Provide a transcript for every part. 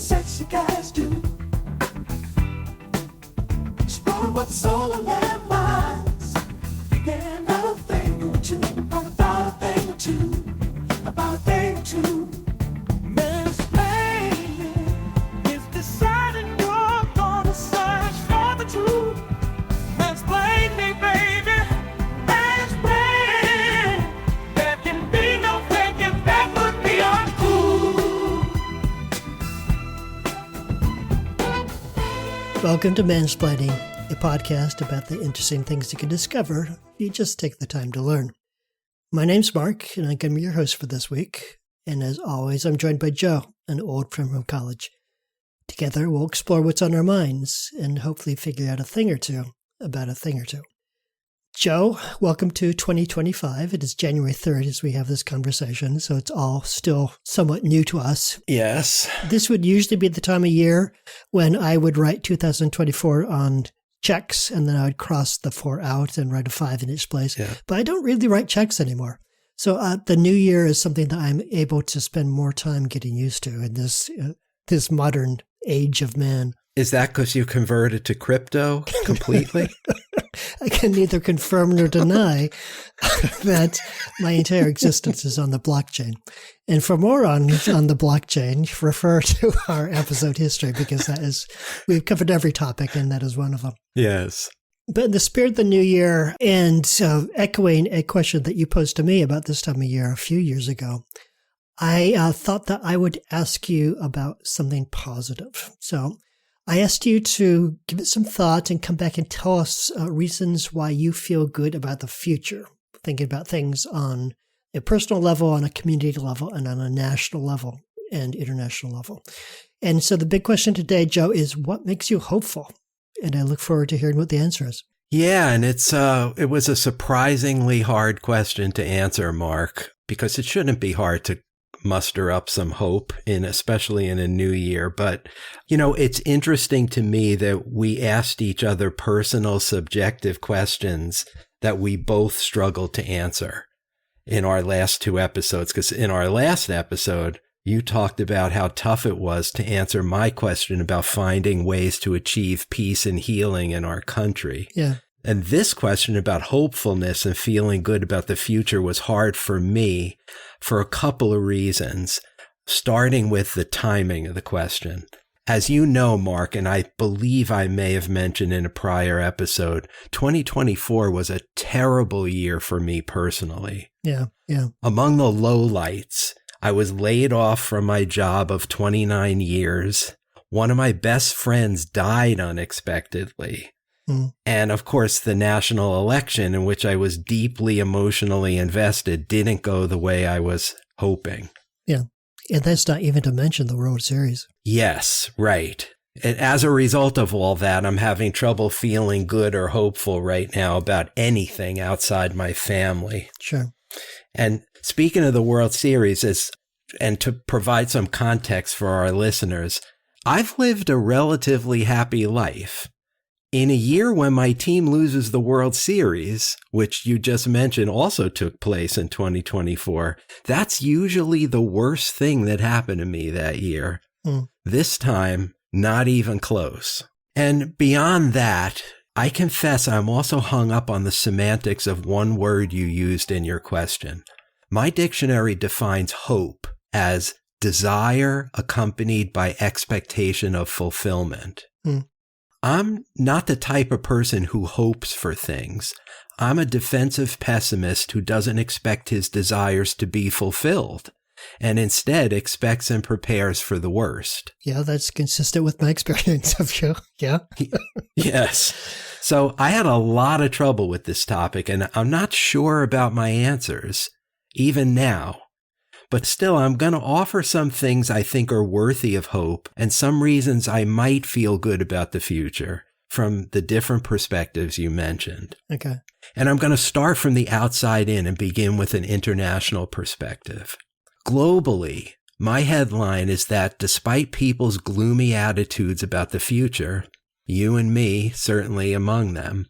sexy guys do. Explore what's all in their minds. Thinking about a thing or two, about a thing or two, about a thing or two. Mansplaining is deciding you're gonna search for the truth. Mansplain me, baby. Mansplain. There can be no thinking that would be uncool. Welcome to Mansplaining, a podcast about the interesting things you can discover if you just take the time to learn. My name's Mark, and I'm going to be your host for this week. And as always, I'm joined by Joe, an old friend from college. Together, we'll explore what's on our minds and hopefully figure out a thing or two about a thing or two. Joe, welcome to 2025. It is January 3rd as we have this conversation, so it's all still somewhat new to us. Yes. This would usually be the time of year when I would write 2024 on checks, and then I would cross the 4 out and write a 5 in its place. Yeah. But I don't really write checks anymore. So the new year is something that I'm able to spend more time getting used to in this modern age of man. Is that because you converted to crypto completely? I can neither confirm nor deny that my entire existence is on the blockchain. And for more on the blockchain, refer to our episode history, because we've covered every topic, and that is one of them. Yes. But in the spirit of the new year, and echoing a question that you posed to me about this time of year a few years ago, I thought that I would ask you about something positive. So I asked you to give it some thought and come back and tell us reasons why you feel good about the future, thinking about things on a personal level, on a community level, and on a national level and international level. And so the big question today, Joe, is what makes you hopeful? And I look forward to hearing what the answer is. Yeah, and it was a surprisingly hard question to answer, Mark, because it shouldn't be hard to muster up some hope especially in a new year. But, it's interesting to me that we asked each other personal, subjective questions that we both struggled to answer in our last 2 episodes. Because in our last episode, you talked about how tough it was to answer my question about finding ways to achieve peace and healing in our country. Yeah. And this question about hopefulness and feeling good about the future was hard for me for a couple of reasons, starting with the timing of the question. As you know, Mark, and I believe I may have mentioned in a prior episode, 2024 was a terrible year for me personally. Yeah. Among the lowlights, I was laid off from my job of 29 years. One of my best friends died unexpectedly. And of course, the national election, in which I was deeply emotionally invested, didn't go the way I was hoping. Yeah. And that's not even to mention the World Series. Yes, right. And as a result of all that, I'm having trouble feeling good or hopeful right now about anything outside my family. Sure. And speaking of the World Series, and to provide some context for our listeners, I've lived a relatively happy life. In a year when my team loses the World Series, which you just mentioned also took place in 2024, that's usually the worst thing that happened to me that year. This time, not even close. And beyond that, I confess I'm also hung up on the semantics of one word you used in your question. My dictionary defines hope as desire accompanied by expectation of fulfillment. I'm not the type of person who hopes for things. I'm a defensive pessimist who doesn't expect his desires to be fulfilled and instead expects and prepares for the worst. Yeah, that's consistent with my experience of you. Yeah. Yes. So I had a lot of trouble with this topic, and I'm not sure about my answers, even now. But still, I'm going to offer some things I think are worthy of hope and some reasons I might feel good about the future from the different perspectives you mentioned. Okay. And I'm going to start from the outside in and begin with an international perspective. Globally, my headline is that despite people's gloomy attitudes about the future, you and me certainly among them,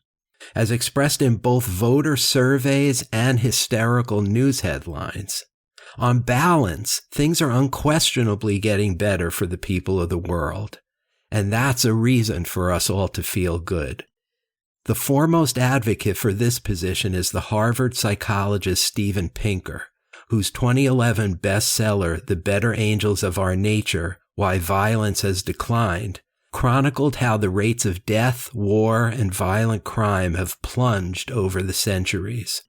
as expressed in both voter surveys and hysterical news headlines, On balance, things are unquestionably getting better for the people of the world. And that's a reason for us all to feel good. The foremost advocate for this position is the Harvard psychologist Steven Pinker, whose 2011 bestseller, The Better Angels of Our Nature, Why Violence Has Declined, chronicled how the rates of death, war, and violent crime have plunged over the centuries.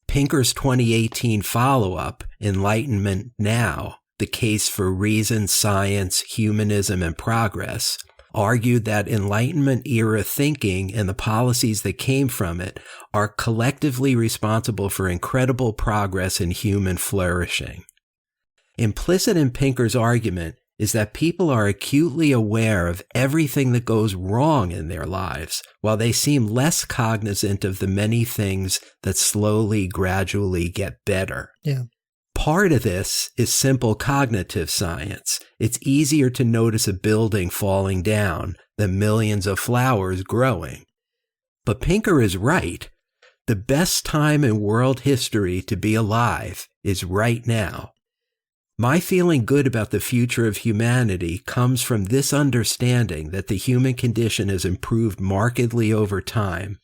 Pinker's 2018 follow-up, Enlightenment Now, The Case for Reason, Science, Humanism, and Progress, argued that Enlightenment-era thinking and the policies that came from it are collectively responsible for incredible progress in human flourishing. Implicit in Pinker's argument is that people are acutely aware of everything that goes wrong in their lives, while they seem less cognizant of the many things that slowly, gradually get better. Yeah. Part of this is simple cognitive science. It's easier to notice a building falling down than millions of flowers growing. But Pinker is right. The best time in world history to be alive is right now. My feeling good about the future of humanity comes from this understanding that the human condition has improved markedly over time,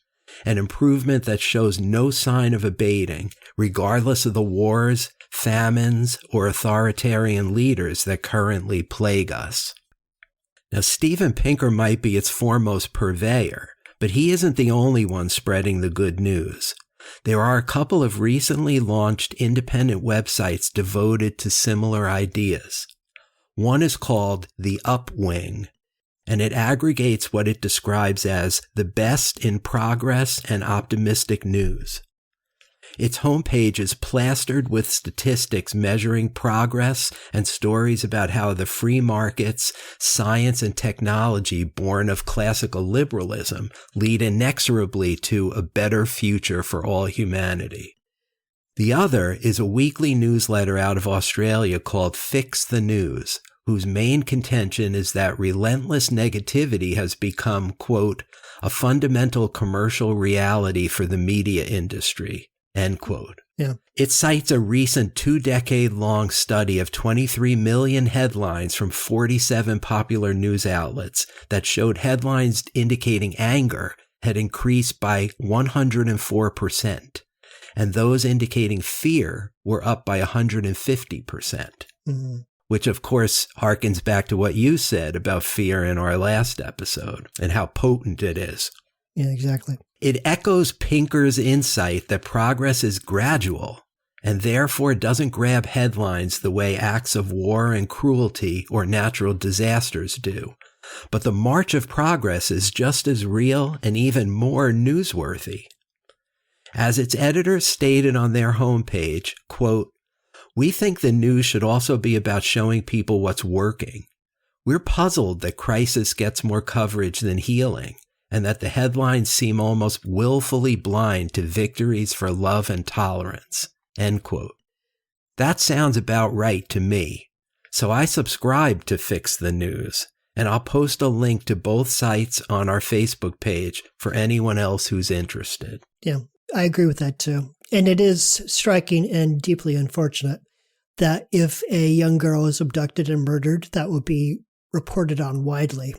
an improvement that shows no sign of abating, regardless of the wars, famines, or authoritarian leaders that currently plague us. Now, Steven Pinker might be its foremost purveyor, but he isn't the only one spreading the good news. There are a couple of recently launched independent websites devoted to similar ideas. One is called The Upwing, and it aggregates what it describes as the best in progress and optimistic news. Its homepage is plastered with statistics measuring progress and stories about how the free markets, science, and technology born of classical liberalism lead inexorably to a better future for all humanity. The other is a weekly newsletter out of Australia called Fix the News, whose main contention is that relentless negativity has become, quote, a fundamental commercial reality for the media industry. End quote. Yeah. It cites a recent 2-decade-long study of 23 million headlines from 47 popular news outlets that showed headlines indicating anger had increased by 104%, and those indicating fear were up by 150%, Mm-hmm. which of course harkens back to what you said about fear in our last episode and how potent it is. Yeah, exactly. It echoes Pinker's insight that progress is gradual and therefore doesn't grab headlines the way acts of war and cruelty or natural disasters do. But the march of progress is just as real and even more newsworthy. As its editors stated on their homepage, quote, "We think the news should also be about showing people what's working. We're puzzled that crisis gets more coverage than healing, and that the headlines seem almost willfully blind to victories for love and tolerance." End quote. That sounds about right to me. So I subscribe to Fix the News, and I'll post a link to both sites on our Facebook page for anyone else who's interested. Yeah, I agree with that too. And it is striking and deeply unfortunate that if a young girl is abducted and murdered, that will be reported on widely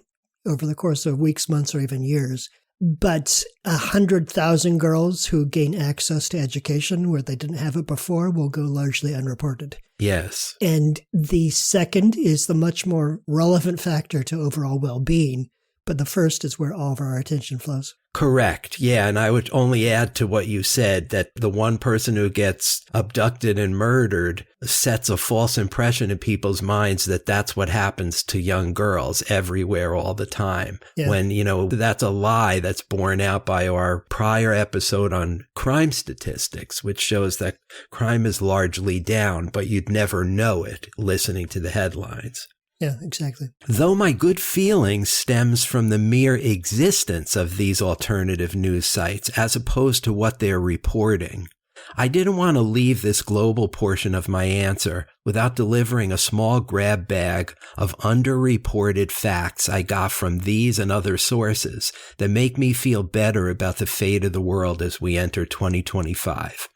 over the course of weeks, months, or even years. But 100,000 girls who gain access to education where they didn't have it before will go largely unreported. Yes. And the second is the much more relevant factor to overall well-being, but the first is where all of our attention flows. Correct. Yeah. And I would only add to what you said that the one person who gets abducted and murdered sets a false impression in people's minds that that's what happens to young girls everywhere all the time. Yeah. When, that's a lie that's borne out by our prior episode on crime statistics, which shows that crime is largely down, but you'd never know it listening to the headlines. Yeah, exactly. Though my good feeling stems from the mere existence of these alternative news sites as opposed to what they're reporting, I didn't want to leave this global portion of my answer without delivering a small grab bag of underreported facts I got from these and other sources that make me feel better about the fate of the world as we enter 2025.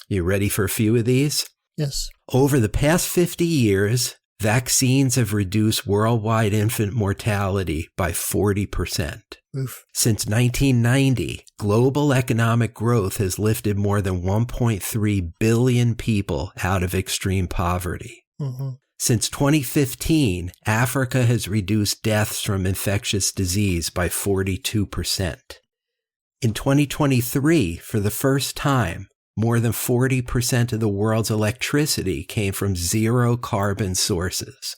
You ready for a few of these? Yes. Over the past 50 years, vaccines have reduced worldwide infant mortality by 40%. Oof. Since 1990, global economic growth has lifted more than 1.3 billion people out of extreme poverty. Mm-hmm. Since 2015, Africa has reduced deaths from infectious disease by 42%. In 2023, for the first time, more than 40% of the world's electricity came from zero carbon sources.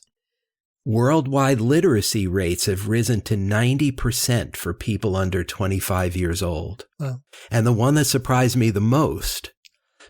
Worldwide literacy rates have risen to 90% for people under 25 years old. Wow. And the one that surprised me the most,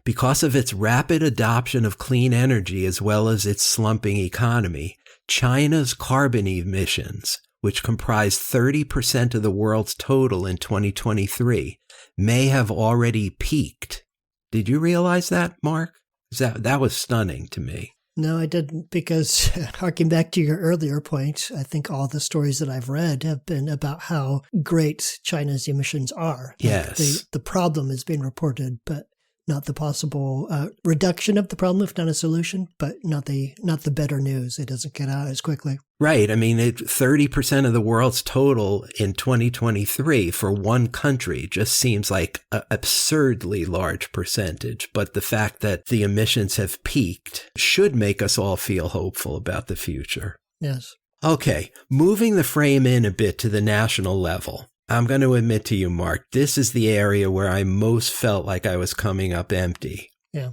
because of its rapid adoption of clean energy as well as its slumping economy, China's carbon emissions, which comprise 30% of the world's total in 2023, may have already peaked. Did you realize that, Mark? That was stunning to me. No, I didn't, because harking back to your earlier point, I think all the stories that I've read have been about how great China's emissions are. Yes. The problem is being reported, but not the possible reduction of the problem, if not a solution, but not the better news. It doesn't get out as quickly. Right. I mean, 30% of the world's total in 2023 for one country just seems like an absurdly large percentage. But the fact that the emissions have peaked should make us all feel hopeful about the future. Yes. Okay. Moving the frame in a bit to the national level. I'm going to admit to you, Mark, this is the area where I most felt like I was coming up empty. Yeah.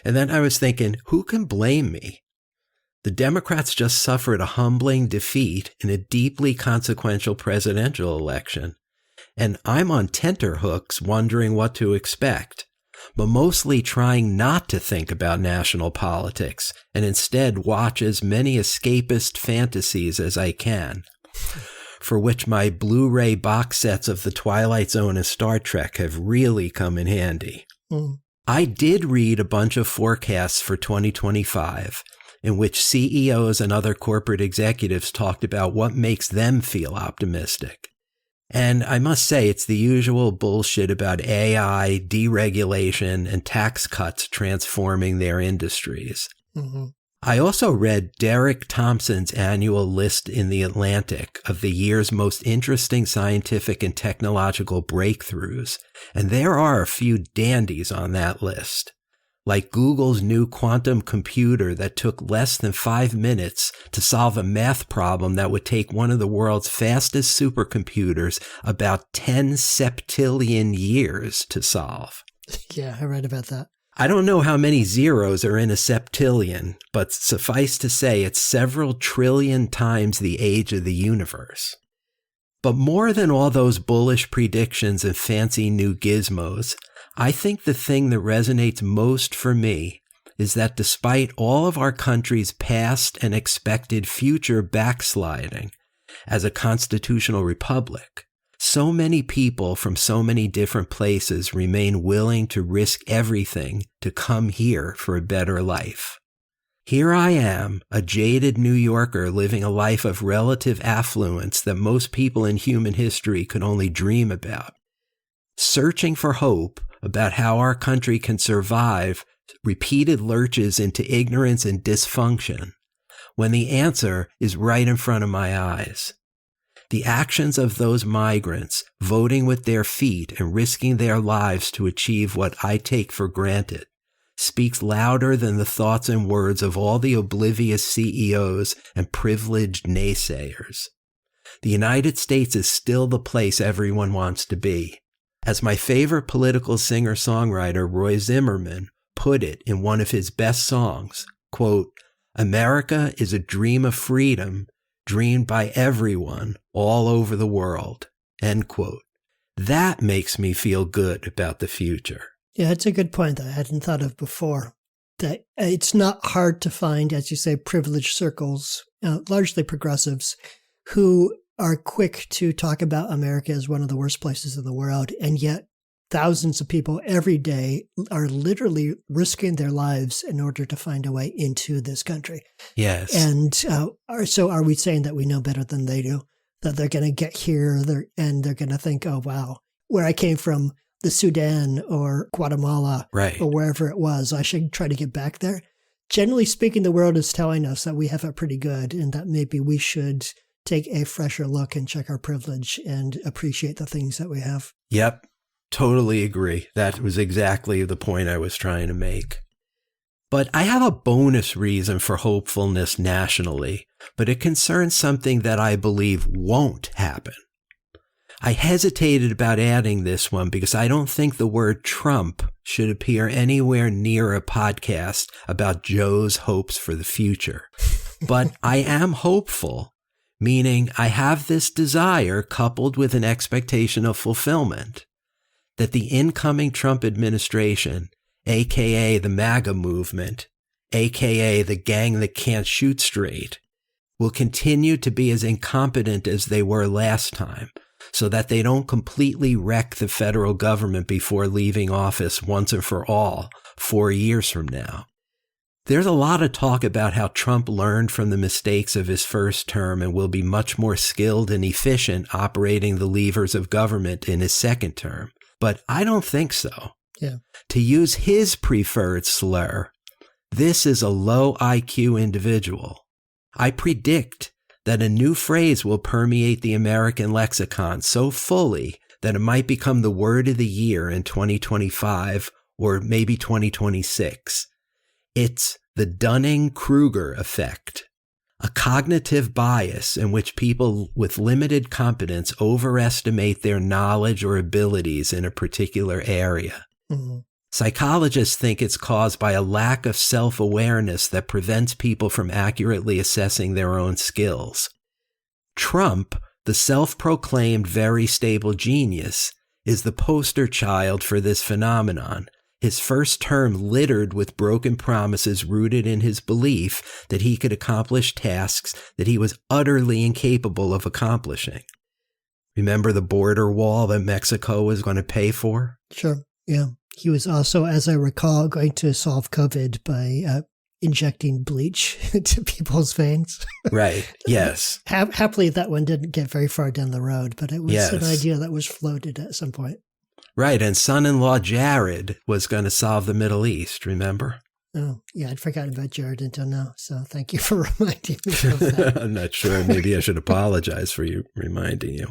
And then I was thinking, who can blame me? The Democrats just suffered a humbling defeat in a deeply consequential presidential election. And I'm on tenterhooks wondering what to expect, but mostly trying not to think about national politics and instead watch as many escapist fantasies as I can, for which my Blu-ray box sets of The Twilight Zone and Star Trek have really come in handy. Mm. I did read a bunch of forecasts for 2025 in which CEOs and other corporate executives talked about what makes them feel optimistic. And I must say, it's the usual bullshit about AI, deregulation, and tax cuts transforming their industries. Mm-hmm. I also read Derek Thompson's annual list in The Atlantic of the year's most interesting scientific and technological breakthroughs, and there are a few dandies on that list, like Google's new quantum computer that took less than 5 minutes to solve a math problem that would take one of the world's fastest supercomputers about 10 septillion years to solve. Yeah, I read about that. I don't know how many zeros are in a septillion, but suffice to say it's several trillion times the age of the universe. But more than all those bullish predictions and fancy new gizmos, I think the thing that resonates most for me is that despite all of our country's past and expected future backsliding as a constitutional republic, so many people from so many different places remain willing to risk everything to come here for a better life. Here I am, a jaded New Yorker living a life of relative affluence that most people in human history could only dream about, searching for hope about how our country can survive repeated lurches into ignorance and dysfunction, when the answer is right in front of my eyes. The actions of those migrants, voting with their feet and risking their lives to achieve what I take for granted, speaks louder than the thoughts and words of all the oblivious CEOs and privileged naysayers. The United States is still the place everyone wants to be. As my favorite political singer-songwriter Roy Zimmerman put it in one of his best songs, quote, "America is a dream of freedom dreamed by everyone all over the world," end quote. That makes me feel good about the future. Yeah, it's a good point that I hadn't thought of before. That it's not hard to find, as you say, privileged circles, largely progressives, who are quick to talk about America as one of the worst places in the world, and yet thousands of people every day are literally risking their lives in order to find a way into this country. Yes. And so are we saying that we know better than they do? That they're going to get here and they're going to think, oh, wow, where I came from, the Sudan or Guatemala Right. or wherever it was. I should try to get back there. Generally speaking, the world is telling us that we have it pretty good and that maybe we should take a fresher look and check our privilege and appreciate the things that we have. Yep. Totally agree. That was exactly the point I was trying to make. But I have a bonus reason for hopefulness nationally, but it concerns something that I believe won't happen. I hesitated about adding this one because I don't think the word Trump should appear anywhere near a podcast about Joe's hopes for the future. But I am hopeful, meaning I have this desire coupled with an expectation of fulfillment that the incoming Trump administration, aka the MAGA movement, aka the gang that can't shoot straight, will continue to be as incompetent as they were last time, so that they don't completely wreck the federal government before leaving office once and for all 4 years from now. There's a lot of talk about how Trump learned from the mistakes of his first term and will be much more skilled and efficient operating the levers of government in his second term. But I don't think so. Yeah. To use his preferred slur, this is a low IQ individual. I predict that a new phrase will permeate the American lexicon so fully that it might become the word of the year in 2025 or maybe 2026. It's the Dunning-Kruger effect, a cognitive bias in which people with limited competence overestimate their knowledge or abilities in a particular area. Mm-hmm. Psychologists think it's caused by a lack of self-awareness that prevents people from accurately assessing their own skills. Trump, the self-proclaimed very stable genius, is the poster child for this phenomenon. His first term littered with broken promises rooted in his belief that he could accomplish tasks that he was utterly incapable of accomplishing. Remember the border wall that Mexico was going to pay for? Sure. Yeah. He was also, as I recall, going to solve COVID by injecting bleach into people's veins. Right. Yes. Happily, that one didn't get very far down the road, but it was an idea that was floated at some point. Right. And son-in-law Jared was going to solve the Middle East, remember? Oh, yeah. I'd forgotten about Jared until now. So thank you for reminding me of that. I'm not sure. Maybe I should apologize for you reminding you.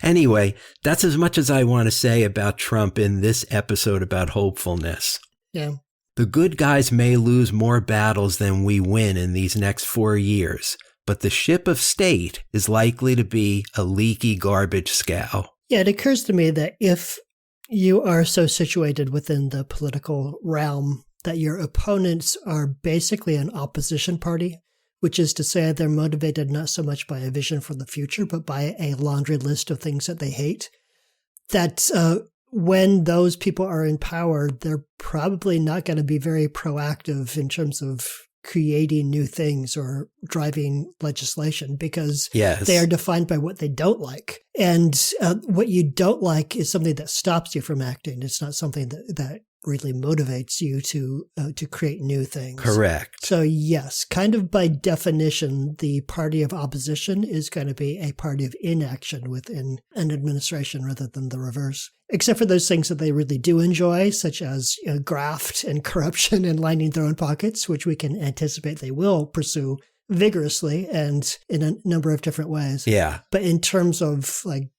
Anyway, that's as much as I want to say about Trump in this episode about hopefulness. Yeah. The good guys may lose more battles than we win in these next 4 years, but the ship of state is likely to be a leaky garbage scow. Yeah, it occurs to me that if you are so situated within the political realm that your opponents are basically an opposition party, which is to say they're motivated not so much by a vision for the future, but by a laundry list of things that they hate, that when those people are in power, they're probably not going to be very proactive in terms of creating new things or driving legislation because they are defined by what they don't like. And what you don't like is something that stops you from acting. It's not something that really motivates you to create new things. Correct. So yes, kind of by definition, the party of opposition is going to be a party of inaction within an administration rather than the reverse. Except for those things that they really do enjoy, such as graft and corruption and lining their own pockets, which we can anticipate they will pursue vigorously and in a number of different ways. Yeah. But in terms of like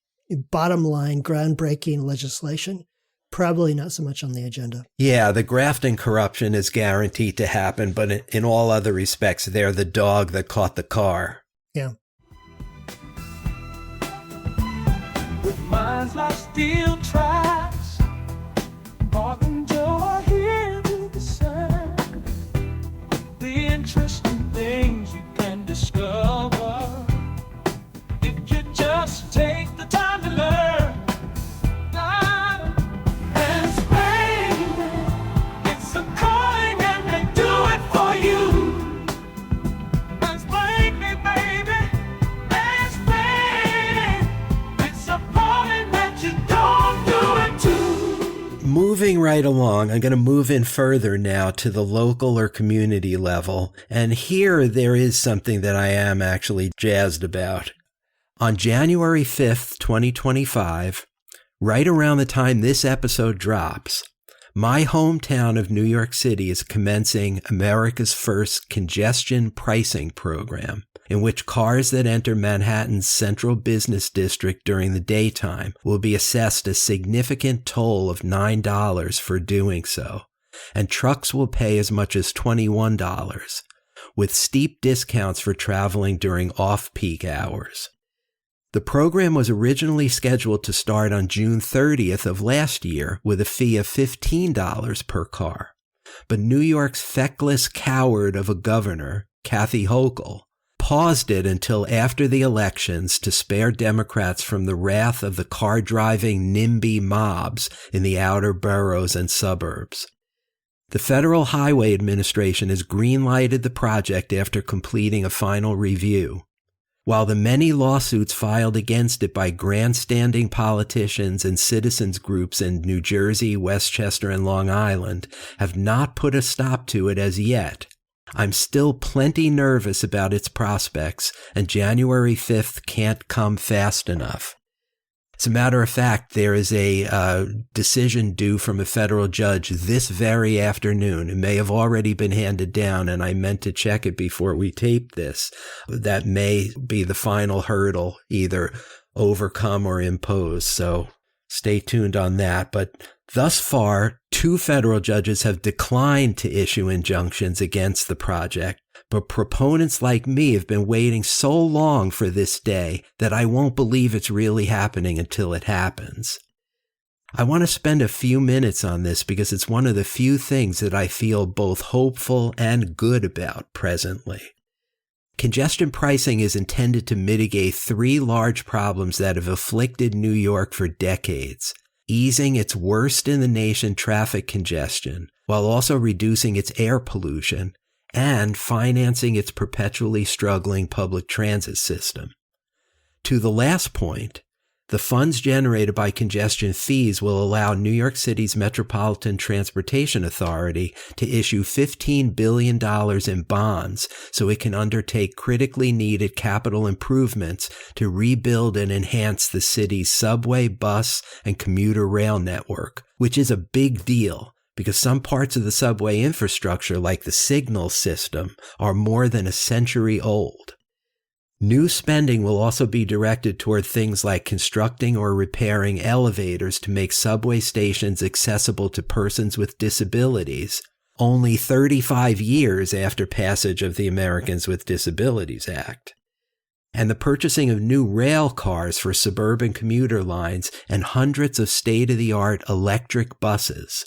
bottom line, groundbreaking legislation, probably not so much on the agenda. Yeah, the graft and corruption is guaranteed to happen, but in all other respects, they're the dog that caught the car. Yeah. With minds like steel traps, Bob and Joe are here to discern the interesting things you can discover if you just take the time to learn. It's a calling and they do it for you. Mansplain me, baby. Mansplain. It's a calling that you don't do it too. Moving right along, I'm going to move in further now to the local or community level. And here there is something that I am actually jazzed about. On January 5th, 2025, Right around the time this episode drops, my hometown of New York City is commencing America's first congestion pricing program, in which cars that enter Manhattan's central business district during the daytime will be assessed a significant toll of $9 for doing so, and trucks will pay as much as $21, with steep discounts for traveling during off-peak hours. The program was originally scheduled to start on June 30th of last year with a fee of $15 per car. But New York's feckless coward of a governor, Kathy Hochul, paused it until after the elections to spare Democrats from the wrath of the car-driving NIMBY mobs in the outer boroughs and suburbs. The Federal Highway Administration has green-lighted the project after completing a final review. While the many lawsuits filed against it by grandstanding politicians and citizens groups in New Jersey, Westchester, and Long Island have not put a stop to it as yet, I'm still plenty nervous about its prospects, and January 5th can't come fast enough. As a matter of fact, there is a decision due from a federal judge this very afternoon. It may have already been handed down, and I meant to check it before we taped this. That may be the final hurdle, either overcome or imposed. So stay tuned on that. But thus far, 2 federal judges have declined to issue injunctions against the project. But proponents like me have been waiting so long for this day that I won't believe it's really happening until it happens. I want to spend a few minutes on this because it's one of the few things that I feel both hopeful and good about presently. Congestion pricing is intended to mitigate 3 large problems that have afflicted New York for decades: easing its worst in the nation traffic congestion, while also reducing its air pollution, and financing its perpetually struggling public transit system. To the last point, the funds generated by congestion fees will allow New York City's Metropolitan Transportation Authority to issue $15 billion in bonds so it can undertake critically needed capital improvements to rebuild and enhance the city's subway, bus, and commuter rail network, which is a big deal, because some parts of the subway infrastructure, like the signal system, are more than a century old. New spending will also be directed toward things like constructing or repairing elevators to make subway stations accessible to persons with disabilities, only 35 years after passage of the Americans with Disabilities Act, and the purchasing of new rail cars for suburban commuter lines and hundreds of state-of-the-art electric buses.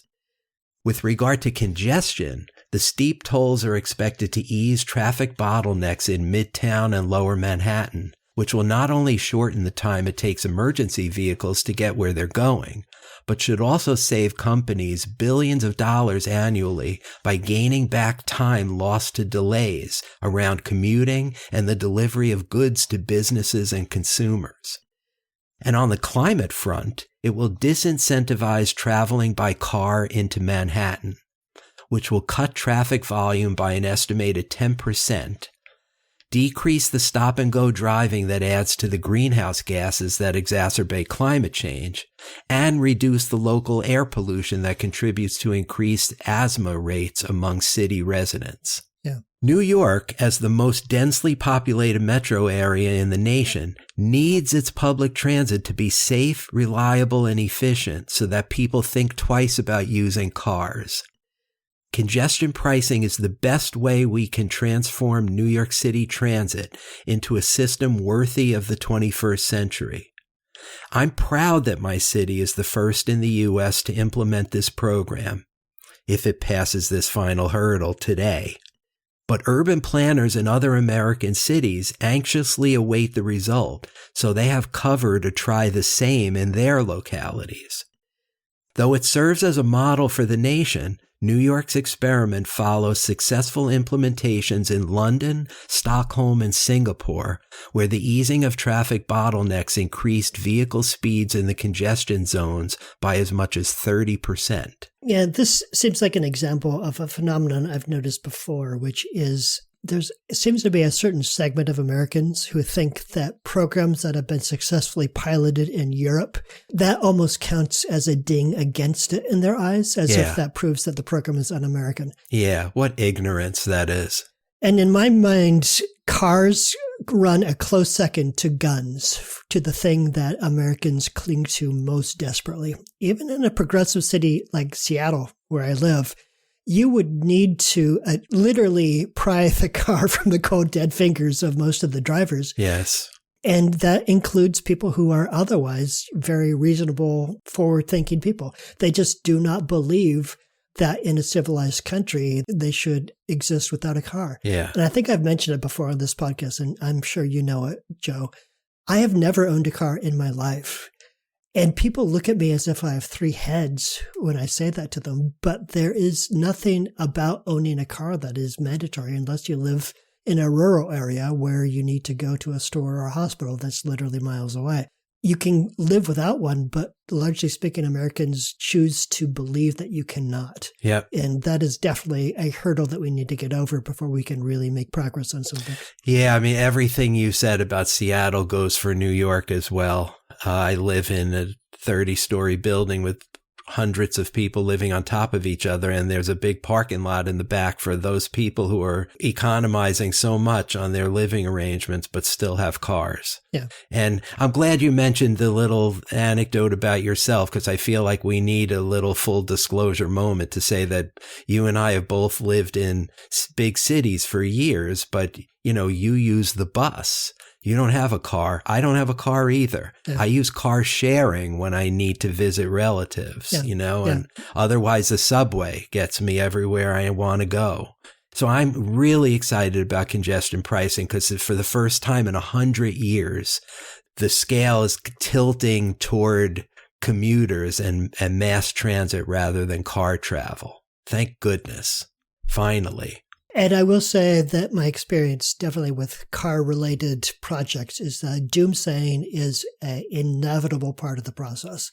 With regard to congestion, the steep tolls are expected to ease traffic bottlenecks in Midtown and Lower Manhattan, which will not only shorten the time it takes emergency vehicles to get where they're going, but should also save companies billions of dollars annually by gaining back time lost to delays around commuting and the delivery of goods to businesses and consumers. And on the climate front, it will disincentivize traveling by car into Manhattan, which will cut traffic volume by an estimated 10%, decrease the stop-and-go driving that adds to the greenhouse gases that exacerbate climate change, and reduce the local air pollution that contributes to increased asthma rates among city residents. Yeah. New York, as the most densely populated metro area in the nation, needs its public transit to be safe, reliable, and efficient so that people think twice about using cars. Congestion pricing is the best way we can transform New York City transit into a system worthy of the 21st century. I'm proud that my city is the first in the U.S. to implement this program, if it passes this final hurdle today. But urban planners in other American cities anxiously await the result, so they have cover to try the same in their localities. Though it serves as a model for the nation, New York's experiment follows successful implementations in London, Stockholm, and Singapore, where the easing of traffic bottlenecks increased vehicle speeds in the congestion zones by as much as 30%. Yeah, this seems like an example of a phenomenon I've noticed before, which is it seems to be a certain segment of Americans who think that programs that have been successfully piloted in Europe, that almost counts as a ding against it in their eyes, as if that proves that the program is un-American. Yeah, what ignorance that is. And in my mind, cars run a close second to guns, to the thing that Americans cling to most desperately. Even in a progressive city like Seattle, where I live, you would need to literally pry the car from the cold, dead fingers of most of the drivers. Yes. And that includes people who are otherwise very reasonable, forward-thinking people. They just do not believe that in a civilized country, they should exist without a car. Yeah. And I think I've mentioned it before on this podcast, and I'm sure you know it, Joe. I have never owned a car in my life. And people look at me as if I have three heads when I say that to them. But there is nothing about owning a car that is mandatory unless you live in a rural area where you need to go to a store or a hospital that's literally miles away. You can live without one, but largely speaking, Americans choose to believe that you cannot. Yep. And that is definitely a hurdle that we need to get over before we can really make progress on something. Yeah, I mean, everything you said about Seattle goes for New York as well. I live in a 30-story building with hundreds of people living on top of each other, and there's a big parking lot in the back for those people who are economizing so much on their living arrangements but still have cars. Yeah. And I'm glad you mentioned the little anecdote about yourself, because I feel like we need a little full disclosure moment to say that you and I have both lived in big cities for years, but you use the bus. You don't have a car. I don't have a car either. Yeah. I use car sharing when I need to visit relatives, and otherwise the subway gets me everywhere I want to go. So I'm really excited about congestion pricing because for the first time in 100 years, the scale is tilting toward commuters and mass transit rather than car travel. Thank goodness. Finally. And I will say that my experience definitely with car-related projects is that doomsaying is an inevitable part of the process.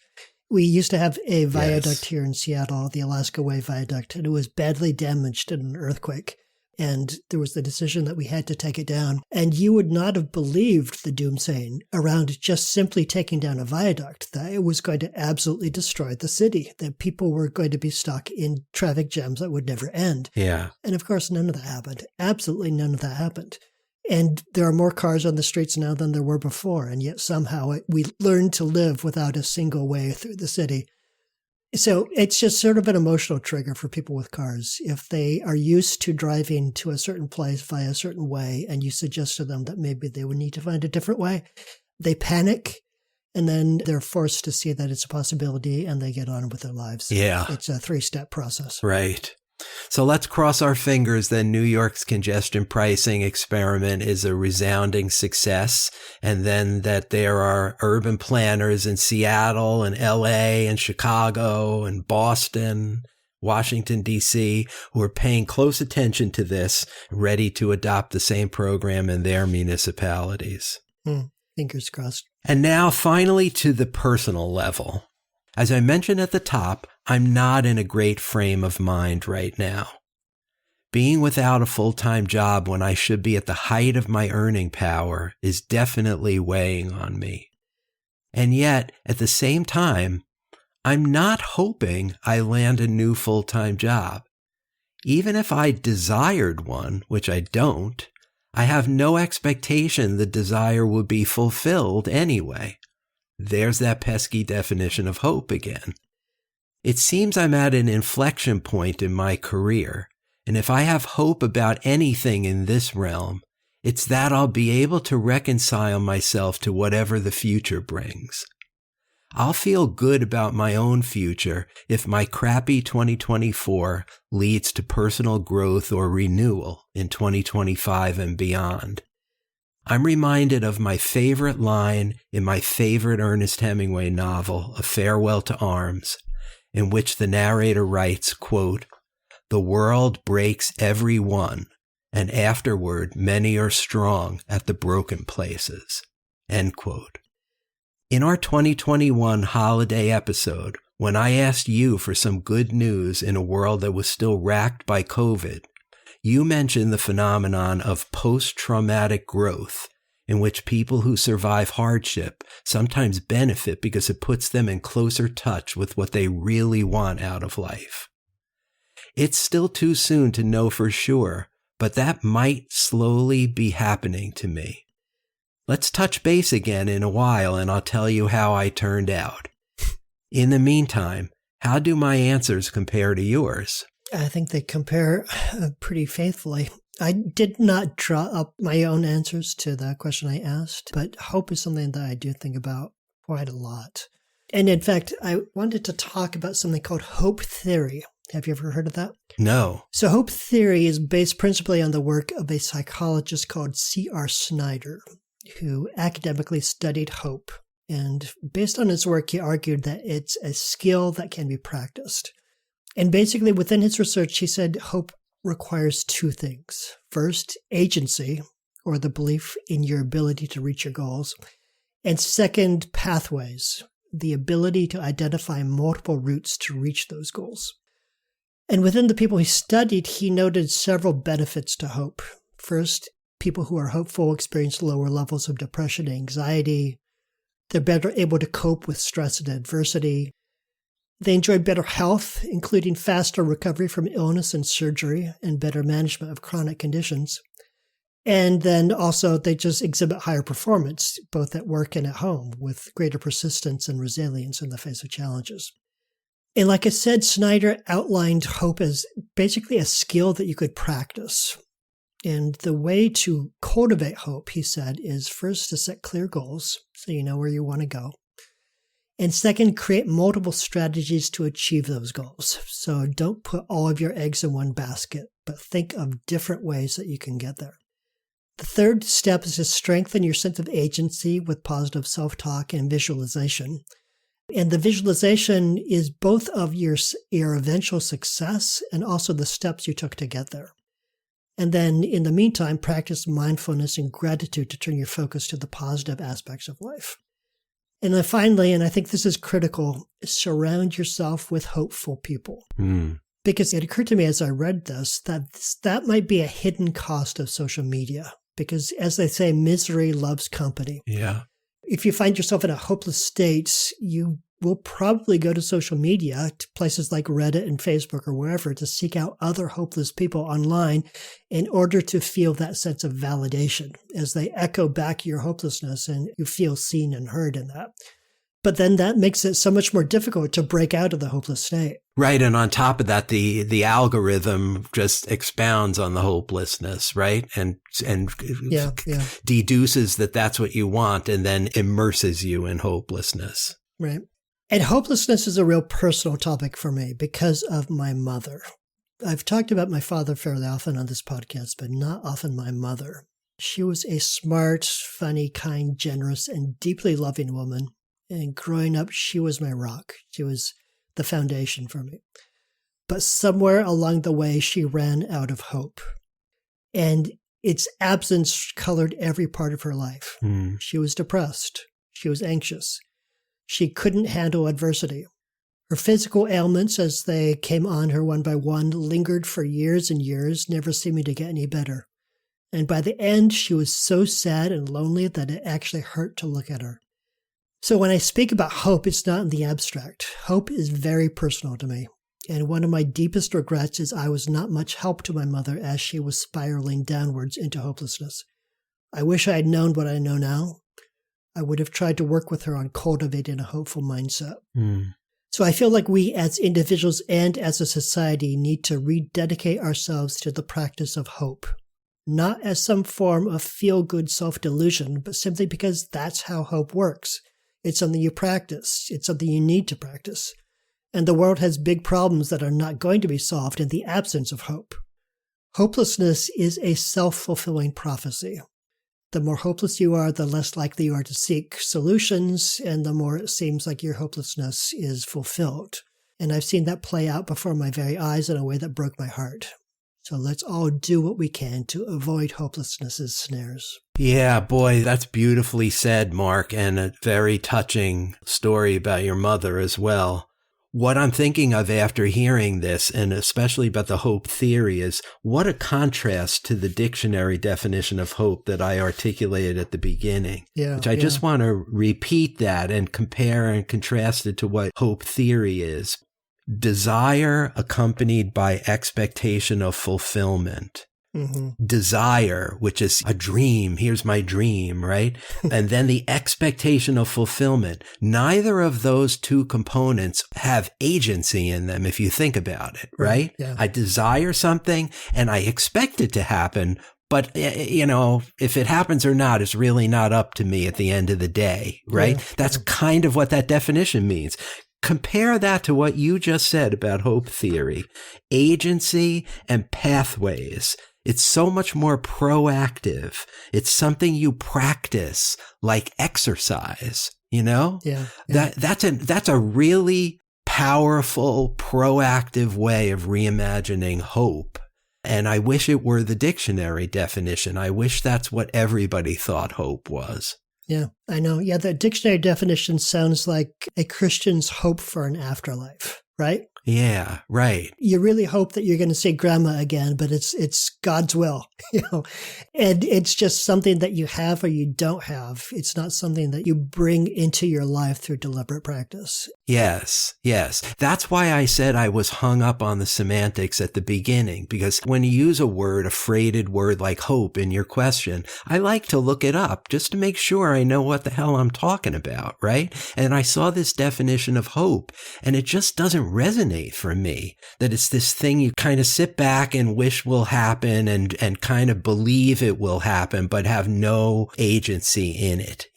We used to have a viaduct here in Seattle, the Alaska Way Viaduct, and it was badly damaged in an earthquake. And there was the decision that we had to take it down. And you would not have believed the doomsaying around just simply taking down a viaduct, that it was going to absolutely destroy the city, that people were going to be stuck in traffic jams that would never end. Yeah. And of course, none of that happened. Absolutely none of that happened. And there are more cars on the streets now than there were before. And yet somehow we learned to live without a single way through the city. So it's just sort of an emotional trigger for people with cars. If they are used to driving to a certain place via a certain way, and you suggest to them that maybe they would need to find a different way, they panic, and then they're forced to see that it's a possibility, and they get on with their lives. Yeah. It's a 3-step process. Right. So let's cross our fingers that New York's congestion pricing experiment is a resounding success, and then that there are urban planners in Seattle and LA and Chicago and Boston, Washington, D.C., who are paying close attention to this, ready to adopt the same program in their municipalities. Fingers crossed. And now finally to the personal level. As I mentioned at the top, I'm not in a great frame of mind right now. Being without a full-time job when I should be at the height of my earning power is definitely weighing on me. And yet, at the same time, I'm not hoping I land a new full-time job. Even if I desired one, which I don't, I have no expectation the desire would be fulfilled anyway. There's that pesky definition of hope again. It seems I'm at an inflection point in my career, and if I have hope about anything in this realm, it's that I'll be able to reconcile myself to whatever the future brings. I'll feel good about my own future if my crappy 2024 leads to personal growth or renewal in 2025 and beyond. I'm reminded of my favorite line in my favorite Ernest Hemingway novel, A Farewell to Arms, in which the narrator writes, quote, "The world breaks every one, and afterward many are strong at the broken places." End quote. In our 2021 holiday episode, when I asked you for some good news in a world that was still racked by COVID, you mentioned the phenomenon of post-traumatic growth, in which people who survive hardship sometimes benefit because it puts them in closer touch with what they really want out of life. It's still too soon to know for sure, but that might slowly be happening to me. Let's touch base again in a while and I'll tell you how I turned out. In the meantime, how do my answers compare to yours? I think they compare pretty faithfully. I did not draw up my own answers to the question I asked, but hope is something that I do think about quite a lot. And in fact, I wanted to talk about something called hope theory. Have you ever heard of that? No. So hope theory is based principally on the work of a psychologist called C.R. Snyder, who academically studied hope. And based on his work, he argued that it's a skill that can be practiced. And basically within his research, he said hope requires two things. First, agency, or the belief in your ability to reach your goals. And second, pathways, the ability to identify multiple routes to reach those goals. And within the people he studied, he noted several benefits to hope. First, people who are hopeful experience lower levels of depression and anxiety. They're better able to cope with stress and adversity. They enjoy better health, including faster recovery from illness and surgery and better management of chronic conditions. And then also they just exhibit higher performance, both at work and at home, with greater persistence and resilience in the face of challenges. And like I said, Snyder outlined hope as basically a skill that you could practice. And the way to cultivate hope, he said, is first to set clear goals so you know where you want to go. And second, create multiple strategies to achieve those goals. So don't put all of your eggs in one basket, but think of different ways that you can get there. The third step is to strengthen your sense of agency with positive self-talk and visualization. And the visualization is both of your eventual success and also the steps you took to get there. And then in the meantime, practice mindfulness and gratitude to turn your focus to the positive aspects of life. And then finally, and I think this is critical, surround yourself with hopeful people. Because it occurred to me as I read this that might be a hidden cost of social media. Because as they say, misery loves company. Yeah. If you find yourself in a hopeless state, you will probably go to social media, to places like Reddit and Facebook or wherever, to seek out other hopeless people online in order to feel that sense of validation as they echo back your hopelessness and you feel seen and heard in that. But then that makes it so much more difficult to break out of the hopeless state. Right. And on top of that, the algorithm just expounds on the hopelessness, right? And deduces that that's what you want and then immerses you in hopelessness. Right. And hopelessness is a real personal topic for me because of my mother. I've talked about my father fairly often on this podcast, but not often my mother. She was a smart, funny, kind, generous, and deeply loving woman. And growing up, she was my rock. She was the foundation for me. But somewhere along the way, she ran out of hope. And its absence colored every part of her life. She was depressed. She was anxious. She couldn't handle adversity. Her physical ailments, as they came on her one by one, lingered for years and years, never seeming to get any better. And by the end, she was so sad and lonely that it actually hurt to look at her. So when I speak about hope, it's not in the abstract. Hope is very personal to me. And one of my deepest regrets is I was not much help to my mother as she was spiraling downwards into hopelessness. I wish I had known what I know now. I would have tried to work with her on cultivating a hopeful mindset. So I feel like we as individuals and as a society need to rededicate ourselves to the practice of hope, not as some form of feel-good self-delusion, but simply because that's how hope works. It's something you practice. It's something you need to practice. And the world has big problems that are not going to be solved in the absence of hope. Hopelessness is a self-fulfilling prophecy. The more hopeless you are, the less likely you are to seek solutions, and the more it seems like your hopelessness is fulfilled. And I've seen that play out before my very eyes in a way that broke my heart. So let's all do what we can to avoid hopelessness's snares. Yeah, boy, that's beautifully said, Mark, and a very touching story about your mother as well. what I'm thinking of after hearing this, and especially about the hope theory, is what a contrast to the dictionary definition of hope that I articulated at the beginning. Yeah, which I just want to repeat that and compare and contrast it to what hope theory is. Desire accompanied by expectation of fulfillment. Mm-hmm. Desire, which is a dream. Here's my dream, right? And then the expectation of fulfillment. Neither of those two components have agency in them, if you think about it, right? Yeah. I desire something and I expect it to happen, but, if it happens or not is really not up to me at the end of the day, right? Yeah. That's kind of what that definition means. Compare that to what you just said about hope theory. Agency and pathways. It's so much more proactive. It's something you practice like exercise, Yeah. That's a really powerful, proactive way of reimagining hope. And I wish it were the dictionary definition. I wish that's what everybody thought hope was. Yeah, I know. Yeah, the dictionary definition sounds like a Christian's hope for an afterlife, right? Yeah, right. You really hope that you're going to see grandma again, but it's God's will, and it's just something that you have or you don't have. It's not something that you bring into your life through deliberate practice. Yes. That's why I said I was hung up on the semantics at the beginning, because when you use a freighted word like hope in your question, I like to look it up just to make sure I know what the hell I'm talking about, right? And I saw this definition of hope, and it just doesn't resonate for me, that it's this thing you kind of sit back and wish will happen and kind of believe it will happen, but have no agency in it.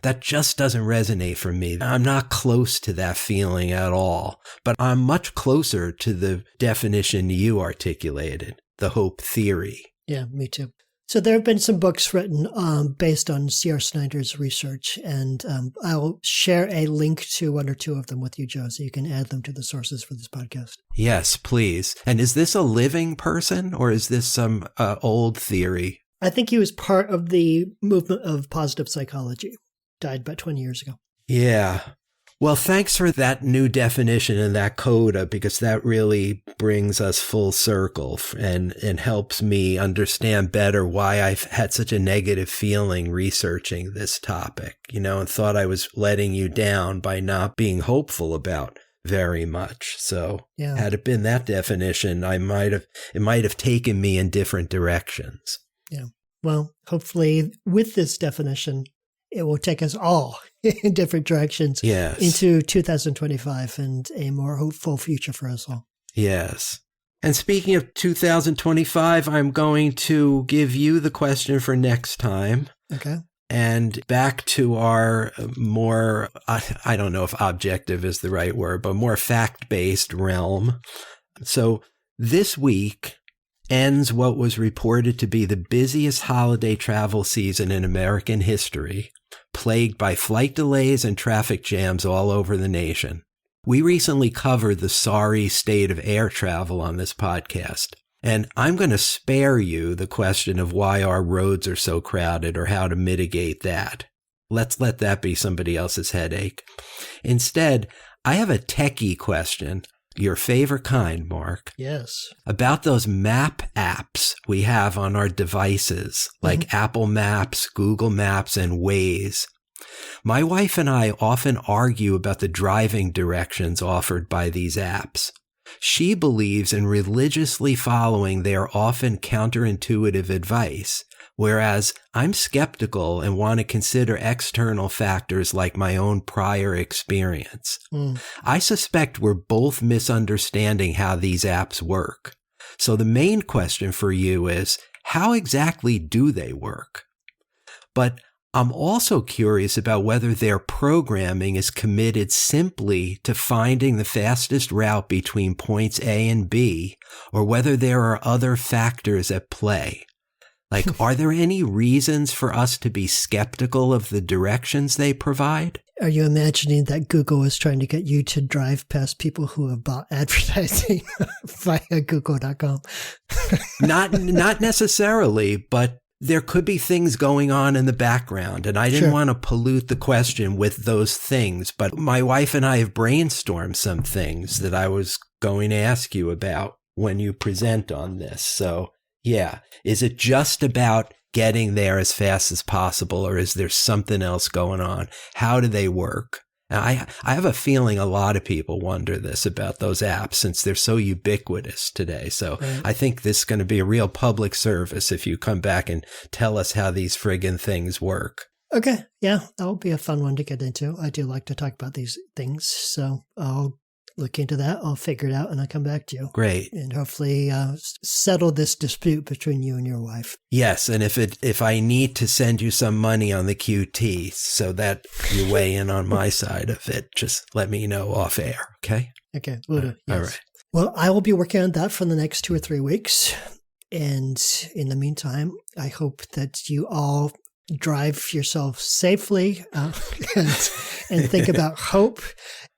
That just doesn't resonate for me. I'm not close to that feeling at all, but I'm much closer to the definition you articulated, the hope theory. Yeah, me too. So there have been some books written based on C.R. Snyder's research, and I'll share a link to one or two of them with you, Joe, so you can add them to the sources for this podcast. Yes, please. And is this a living person, or is this some old theory? I think he was part of the movement of positive psychology. Died about 20 years ago. Yeah. Well, thanks for that new definition and that coda, because that really brings us full circle and helps me understand better why I've had such a negative feeling researching this topic, and thought I was letting you down by not being hopeful about very much. So Had it been that definition, it might have taken me in different directions. Yeah. Well, hopefully with this definition, it will take us all in different directions into 2025 and a more hopeful future for us all. Yes. And speaking of 2025, I'm going to give you the question for next time. Okay. And back to our more, I don't know if objective is the right word, but more fact-based realm. So this week ends what was reported to be the busiest holiday travel season in American history, plagued by flight delays and traffic jams all over the nation. We recently covered the sorry state of air travel on this podcast, and I'm going to spare you the question of why our roads are so crowded or how to mitigate that. Let's let that be somebody else's headache. Instead, I have a techie question. Your favorite kind, Mark. Yes. About those map apps we have on our devices, like Apple Maps, Google Maps, and Waze. My wife and I often argue about the driving directions offered by these apps. She believes in religiously following their often counterintuitive advice, whereas I'm skeptical and want to consider external factors like my own prior experience. I suspect we're both misunderstanding how these apps work. So the main question for you is, how exactly do they work? But I'm also curious about whether their programming is committed simply to finding the fastest route between points A and B, or whether there are other factors at play. Like, are there any reasons for us to be skeptical of the directions they provide? Are you imagining that Google is trying to get you to drive past people who have bought advertising via Google.com? Not necessarily, but there could be things going on in the background, and I didn't want to pollute the question with those things, but my wife and I have brainstormed some things that I was going to ask you about when you present on this. So yeah, is it just about getting there as fast as possible, or is there something else going on? How do they work? I have a feeling a lot of people wonder this about those apps since they're so ubiquitous today. So I think this is going to be a real public service if you come back and tell us how these friggin' things work. Okay. Yeah, that will be a fun one to get into. I do like to talk about these things. So I'll look into that. I'll figure it out and I'll come back to you. Great. And hopefully settle this dispute between you and your wife. Yes. And if I need to send you some money on the QT so that you weigh in on my side of it, just let me know off air. Okay. Okay. Will do. Yes. All right. Well, I will be working on that for the next 2 or 3 weeks. And in the meantime, I hope that you all drive yourself safely and think about hope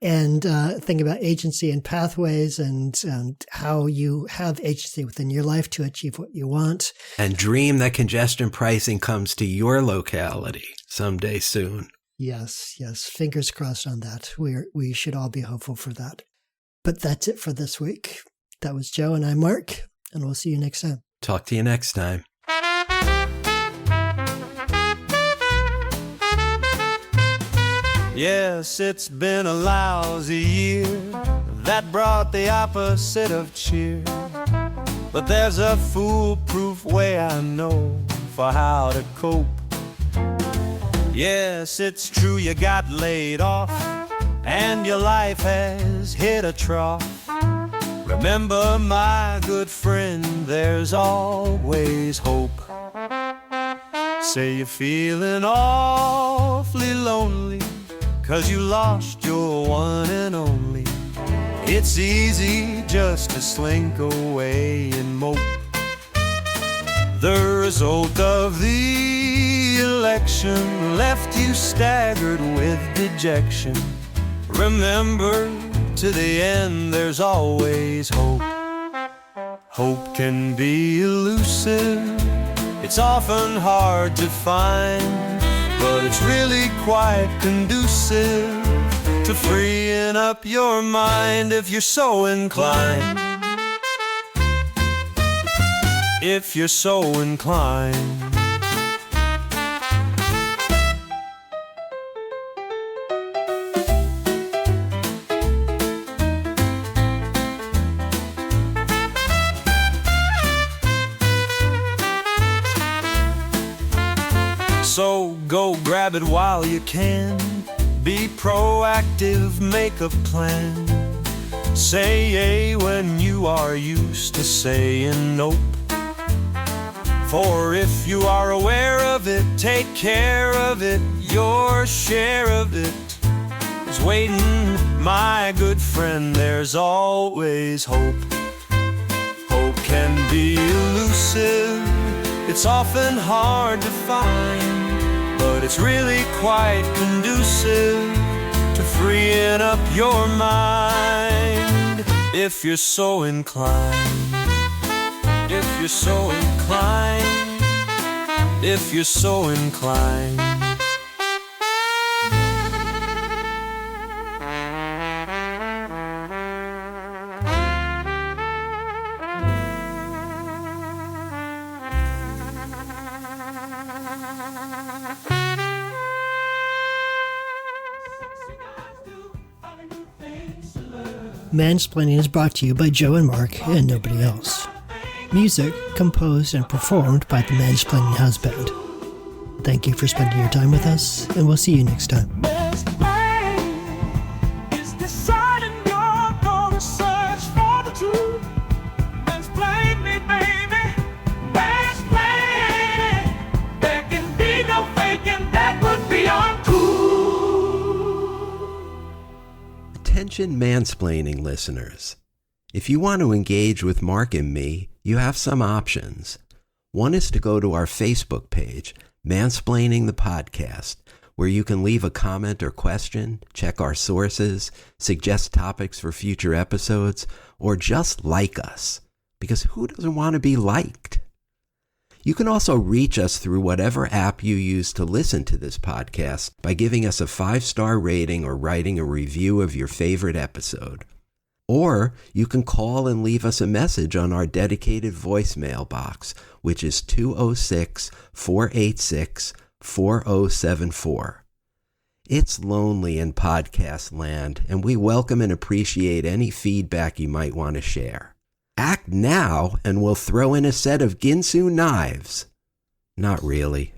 and think about agency and pathways and how you have agency within your life to achieve what you want. And dream that congestion pricing comes to your locality someday soon. Yes, yes. Fingers crossed on that. We should all be hopeful for that. But that's it for this week. That was Joe and I'm Mark, and we'll see you next time. Talk to you next time. Yes, it's been a lousy year that brought the opposite of cheer. But there's a foolproof way I know for how to cope. Yes, it's true you got laid off and your life has hit a trough. Remember, my good friend, there's always hope. Say you're feeling awfully lonely 'cause you lost your one and only. It's easy just to slink away and mope. The result of the election left you staggered with dejection. Remember, to the end there's always hope. Hope can be elusive, it's often hard to find, but it's really quite conducive to freeing up your mind if you're so inclined. If you're so inclined. So go grab it while you can. Be proactive, make a plan. Say yay when you are used to saying nope. For if you are aware of it, take care of it. Your share of it is waiting, my good friend. There's always hope. Hope can be elusive, it's often hard to find, but it's really quite conducive to freeing up your mind. If you're so inclined. If you're so inclined. If you're so inclined. Mansplaining is brought to you by Joe and Mark and nobody else. Music composed and performed by the Mansplaining House Band. Thank you for spending your time with us, and we'll see you next time. Mansplaining is deciding you're gonna search for the truth. Mansplain me, baby. Mansplaining. There can be no faking, that would be uncool. Attention Mansplaining listeners. If you want to engage with Mark and me, you have some options. One is to go to our Facebook page, Mansplaining the Podcast, where you can leave a comment or question, check our sources, suggest topics for future episodes, or just like us, because who doesn't want to be liked? You can also reach us through whatever app you use to listen to this podcast by giving us a 5-star rating or writing a review of your favorite episode. Or you can call and leave us a message on our dedicated voicemail box, which is 206-486-4074. It's lonely in podcast land, and we welcome and appreciate any feedback you might want to share. Act now, and we'll throw in a set of Ginsu knives. Not really.